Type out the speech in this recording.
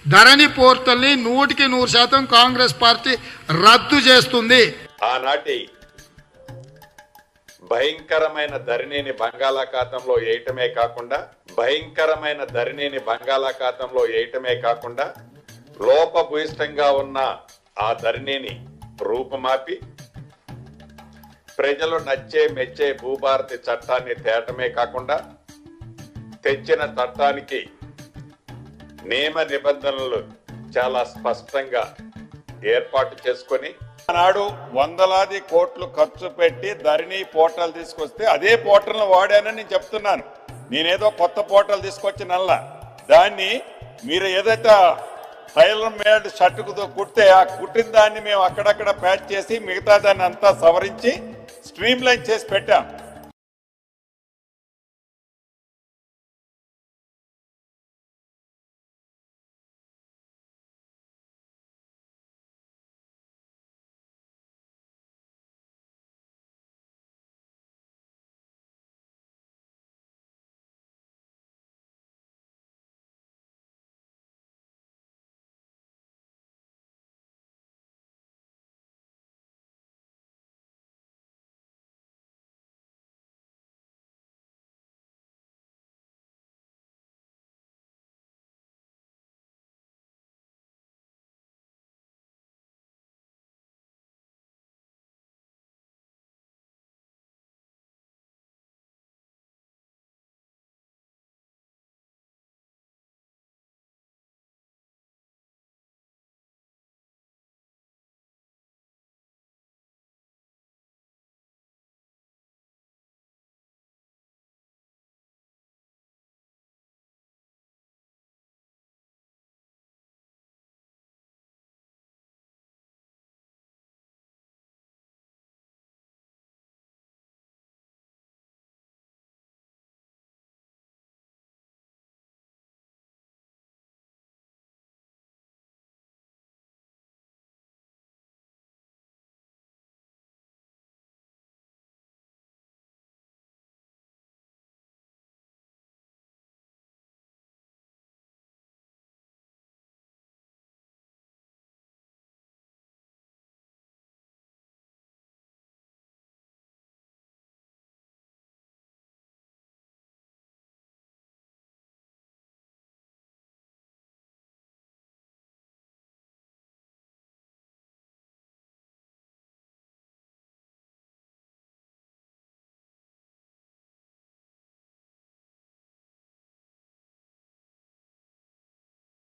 ధరణి పోర్టల్ని 100% Congress party రద్దు చేస్తుంది. ఆనాటి భయంకరమైన ధరణిని బంగాళాఖాతంలో వేయటమే కాకుండా లోపభూయిష్టంగా ఉన్న ఆ ధరణిని రూపుమాపి ప్రజలు నచ్చే మెచ్చే భూభారతి చట్టాన్ని తేటమే కాకుండా తెచ్చిన చట్టానికి నియమ నిబంధనలు చాలా స్పష్టంగా ఏర్పాటు చేసుకొని ఆనాడు వందలాది కోట్లు ఖర్చు పెట్టి ధరణి పోర్టల్ తీసుకొస్తే అదే పోర్టల్ను వాడానని నేను చెప్తున్నాను. నేనేదో కొత్త పోర్టల్ తీసుకొచ్చినల్లా దాన్ని మీరు ఏదైతే టైలర్ మేడ్ షర్టుకు కుట్టే ఆ కుట్టిన దాన్ని మేము అక్కడక్కడ ప్యాచ్ చేసి మిగతా దాన్ని అంతా సవరించి స్ట్రీమ్ లైన్ చేసి పెట్టాం.